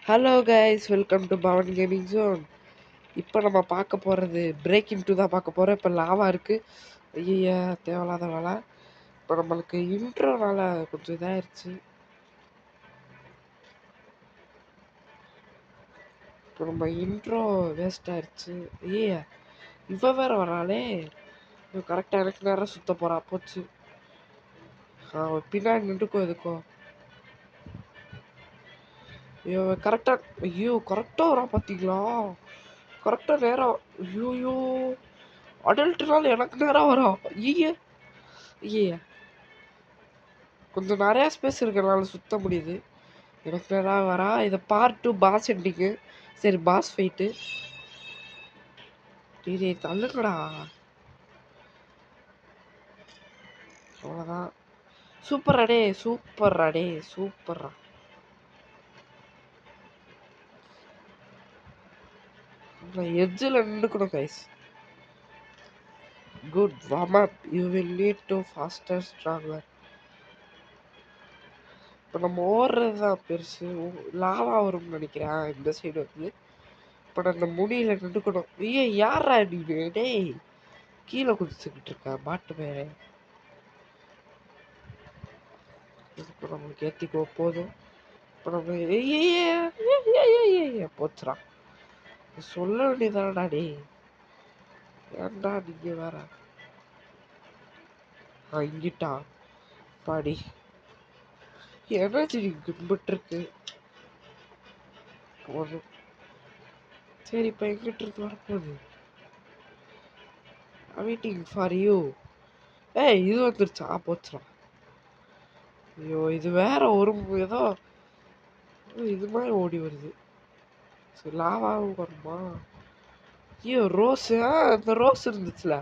Hello guys, welcome to Pavan gaming zone. இப்போ நம்ம பார்க்க போகிறது பிரேக் இன்டூ தான் பார்க்க போகிறோம். இப்போ லாவா இருக்குது. ஐயா, தேவையில்லாத வேலை. இப்போ நம்மளுக்கு இன்ட்ரோனால கொஞ்சம் இதாகிடுச்சு. இப்போ நம்ம இன்ட்ரோ வேஸ்ட் ஆயிடுச்சு. ஐயா, இவ வேற வராளே. கரெக்டாக எனக்கு நேரம் சுத்த போகிறா போச்சு. பின்னாடி நின்றுக்கோ எதுக்கோ. ஐயோ கரெக்டாக வரா பார்த்தீங்களா? கரெக்டாக நேரம். ஐயோ அடல்ட்டுனால எனக்கு நேரம் வரா. ஐயே கொஞ்சம் நிறையா ஸ்பேஸ் இருக்கிறனால சுத்த முடியுது. எனக்கு நேரம் வரா. இதை பார்ட் 2 பாஸ் எண்டிங்கு. சரி, பாஸ் ஃபைட்டு. டீ தள்ளுங்கடா. அவ்வளோதான். சூப்பர் அடே, சூப்பர் அடே, சூப்பர்ரா. எட்ஜில் நின்றுக்கணும் guys. Good warm up. You will lead to faster stronger. இப்போ நம்ம ஓடுறது தான் பெருசு. லாவா வரும்னு நினைக்கிறேன் இந்த சைடு வந்து. இப்போ நான் அந்த முடியில் நின்றுக்கணும். யாரா நீ? டேய், கீழே குதிச்சுக்கிட்டு இருக்கா மாட்டு மேலே. இப்போ நம்மளுக்கு ஏற்றிக்கோ போதும். இப்போ நம்ம போச்சுடா. சொல்ல வேண்டியதானடா டே. ஏன்டா நீங்க வேற. இங்கிட்டா பாடி எனர்ஜி கும்பிட்டுருக்கு போதும். சரி, இப்போ எங்கிட்ட இருந்து வரப்போகுது. Waiting for you. இது வந்துருச்சா? போச்சுடா. ஐயோ, இது வேற ஒரு ஏதோ இது மாதிரி ஓடி வருது. சரி, லாவாவும் வருமா? ஐயோ ரோஸ். இந்த ரோஸ் இருந்துச்சுல,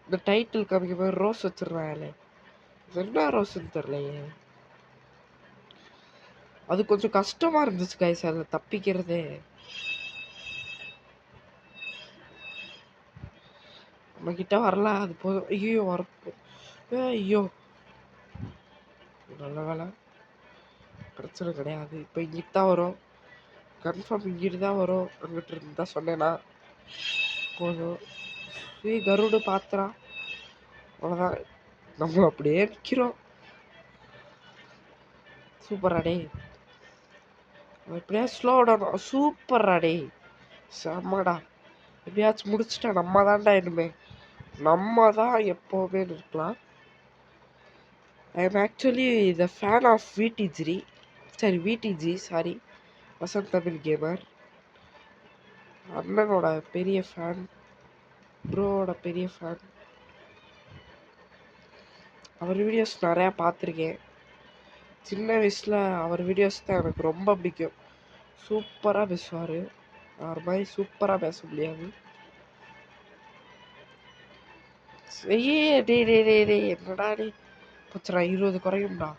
இந்த டைட்டில் காமிக்க மாதிரி ரோஸ் வச்சிருந்தாங்களே, என்ன ரோஸ்ன்னு தெரியலையே. அது கொஞ்சம் கஷ்டமா இருந்துச்சு கைஸ், அதில் தப்பிக்கிறதே. நம்ம கிட்ட வரல, அது போதும். ஐயோ வரப்போ. ஐயோ, நல்ல வேலை, பிரச்சனை கிடையாது. இப்போ இங்கிட்டு தான் வரும் கன்ஃபார்ம். இங்கிட்டு தான் வரும். அங்கிட்டு இருந்து தான் சொன்னேன்னா போதும். கருடு பாத்திரா. அவ்வளோதான், நம்ம அப்படியே நிற்கிறோம். சூப்பர் அடே. எப்படியா ஸ்லோ டவுன். சூப்பர் அடே, செம்மடா. எப்படியாச்சும் முடிச்சுட்டா நம்ம தான்டா இனிமே. நம்ம தான் எப்போவுமே இருக்கலாம். I am actually the fan of VDG sorry, Vasanth Tamil gamer. அண்ணனோட பெரிய ஃபேன், ப்ரோவோட பெரிய ஃபேன். அவர் வீடியோஸ் நிறையா பார்த்துருக்கேன். சின்ன வயசில் அவர் வீடியோஸ் தான் எனக்கு ரொம்ப பிடிக்கும். சூப்பராக பேசுவார். அவர் மாதிரி சூப்பராக பேச முடியாது. டே டே டே டே என்னடா டே. போச்சுடா, 20 குறையும்டா.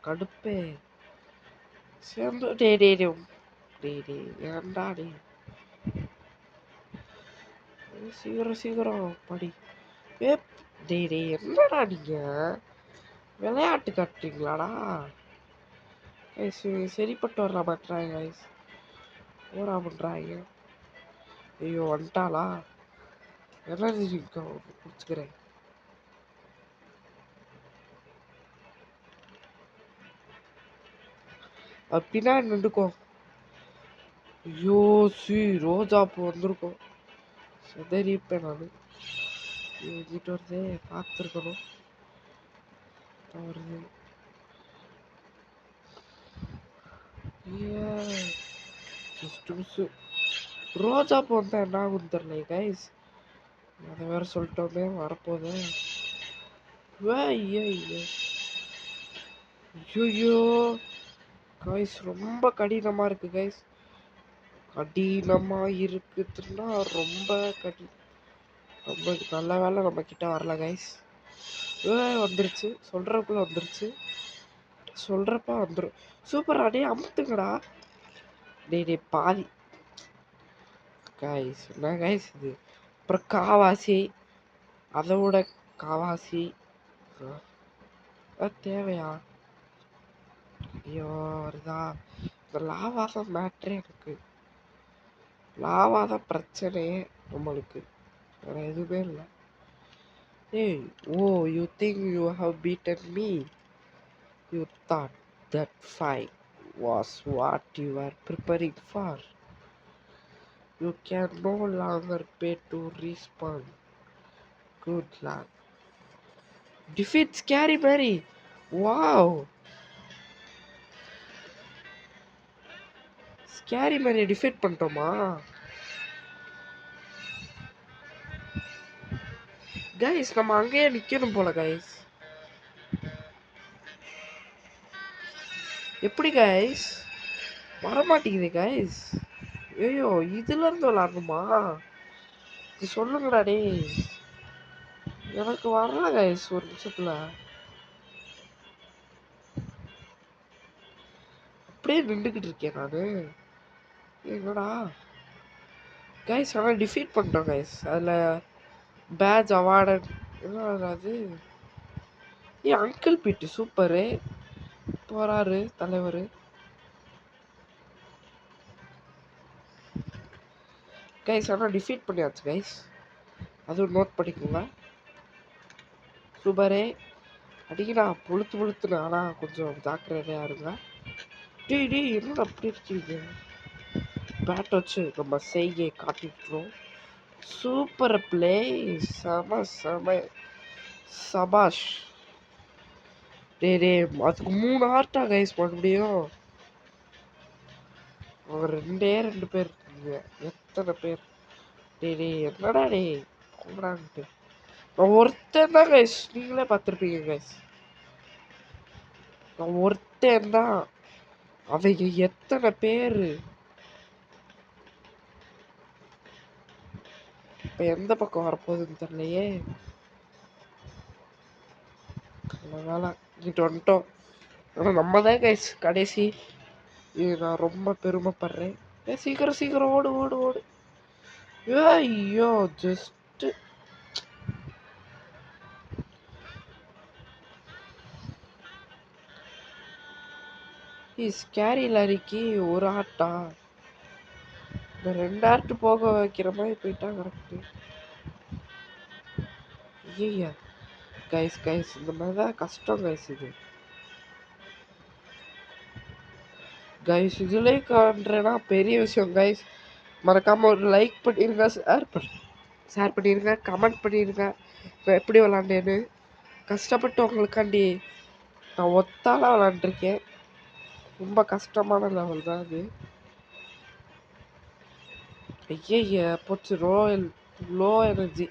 கடுப்பே சேர்ந்து. டே டே டே டே டே ஏன்டா டே. சீக்கிரம் சீக்கிரம் படி. டே டே என்னடா நீங்க விளையாட்டு காட்டுறீங்களாடா? சரிப்பட்டு வர மாட்டாங்க கைஸ், ஓரா பண்ணுறாங்க. ஐயோ வந்துட்டாளா? எனர்ஜி குடிச்சுக்கிறேன். பின்னாடி நின்றுக்கும். ஐயோ ரோஜா பூ வந்திருக்கும். செதறிப்பேன் நான். எங்கிட்ட வருதே, பார்த்துருக்கணும். வருது. ரோஜா பூ வந்தா என்ன ஆகுன்னு தெரியல கைஸ். அதை வேற சொல்லிட்டோமே, வரப்போதே. ஐயோ கைஸ், ரொம்ப கடினமாக இருக்கு கைஸ். கடினமாக இருக்குதுன்னா ரொம்ப ரொம்ப நல்ல வேலை நம்ம கிட்ட வரல கைஸ். வந்துருச்சு, சொல்கிறப்ப வந்துருச்சு. சொல்கிறப்ப வந்துடும். சூப்பர் அடே, அமுத்துங்கடா. டே பாதி கைஸ். என்ன கைஸ் இது? அப்புறம் காவாசி, அதோட காவாசி தேவையா? ஐயோ வருதா? இந்த லாவா தான் மேட்ரே எனக்கு. லாவா தான் பிரச்சனையே நம்மளுக்கு, வேற எதுவுமே இல்லை. ஏய், oh, you think you have beaten me? You thought that fight was what you were preparing for? You can no longer pay to respawn. Good luck. Defeat Scary Mary. Wow. Scary Mary defeat பண்ணிட்டோமா? Guys நம்ம அங்கேயே நிக்கணும் போல guys. எப்படி guys வரமாட்டேங்குது guys? ஐயோ, இதுல இருந்து விளாடணுமா? சொல்லுங்கடா டே. எனக்கு வரல கைஸ் ஒரு நிமிஷத்துல. அப்படியே நின்றுக்கிட்டு இருக்கேன் நானு. என்னடா கைஸ், ஆனால் டிஃபீட் பண்ணிட்டோம் கைஸ். அதில் பேட்ச் அவார்டு என்ன அது? ஏன் அங்கிள் பீட்டு சூப்பரு போறாரு தலைவர். கைஸ் ஆனால் டிஃபீட் பண்ணியாச்சு கைஸ், அதுவும் நோட் பண்ணிக்கோங்க. சூப்பரே அடிக்கடா, புழுத்துனா. ஆனால் கொஞ்சம் ஜாக்கிரதையாக இருங்க. டே என்னடா அப்படி இருக்கீங்க? பேட் வச்சு நம்ம செய்கை காட்டிட்டுறோம். சூப்பர் பிளே, செம சபாஷ். டே அதுக்கு 3 ஆர்ட்டா கைஸ் மறுபடியும்? அவங்க 2 பேர் இருக்கீங்க, எத்தனை பேர்? டே என்னடா டே கூடான்ட்டு. நான் ஒருத்தன் தான் கைஸ், நீங்களே பார்த்துருப்பீங்க கைஸ். நான் ஒருத்தன் தான், அவங்க எத்தனை பேர்? இப்போ எந்த பக்கம் வரப்போகுதுன்னு தெரியலையே. அதனால இங்கிட்டு வந்துட்டோம். ஆனால் நம்ம தான் கைஸ் கடைசி. இது நான் ரொம்ப பெருமைப்படுறேன். சீக்கிரம் ஓடு. ஐயோ ஜஸ்ட்டு ஸ்கேரி லாரிக்கு ஒரு ஆட்டா? இந்த 2 ஆர்ட்டு போக வைக்கிற மாதிரி போயிட்டா கரெக்டு. ஐயா கைஸ் இந்த மாதிரி தான் கஷ்டம் கைஸ். இது கைஸ் இதுலேயே காண்றேன்னா பெரிய விஷயம் கைஸ். மறக்காமல் ஒரு லைக் பண்ணிடுங்க, ஷேர் பண்ணிடுங்க, கமெண்ட் பண்ணிடுங்க. இப்போ எப்படி விளாண்டேன்னு கஷ்டப்பட்டு உங்களுக்காண்டி நான் ஒத்தாலாம் விளாண்டுருக்கேன். ரொம்ப கஷ்டமான லெவல் தான் அது. ஐயா போச்சு, லோ எனர்ஜி.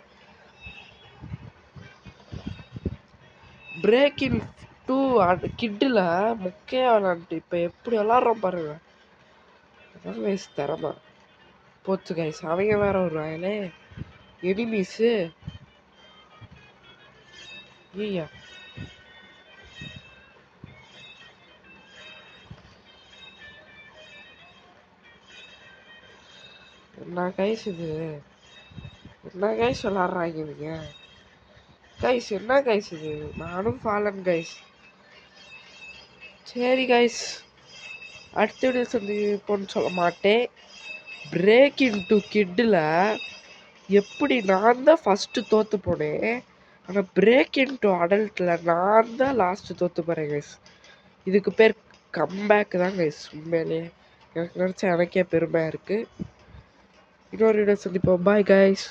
பிரேக்கிங் 2 கிட்டில் முக்கிய விளாண்டு இப்போ எப்படி விளாட்றோம் பாருங்க. அதான் கைஸ் திறமை. போச்சு கைஸ், அவங்க வேற வருவாங்களே எனிமீஸு. ஐயா என்ன கைஸ் இது? என்ன கைஸ் விளாட்றாங்க இவங்க? கைஸ் என்ன கைஸ் இது? நானும் ஃபாலன் கைஸ். சரி கைஸ், அடுத்த வீடியோ சந்திப்போன்னு சொல்ல மாட்டேன். பிரேக்கிங் 2 கிட்டில் எப்படி நான் தான் ஃபஸ்ட்டு தோற்று போனேன். ஆனால் பிரேக்கிங் 2 அடல்ட்டில் நான் தான் லாஸ்ட்டு தோற்று போகிறேன் கைஸ். இதுக்கு பேர் கம்பேக் தான் கைஸ். உண்மையிலேயே எனக்கு நினச்சா எனக்கே பெருமையாக இருக்குது. இன்னொரு வீடியோ சந்திப்போம். Bye guys.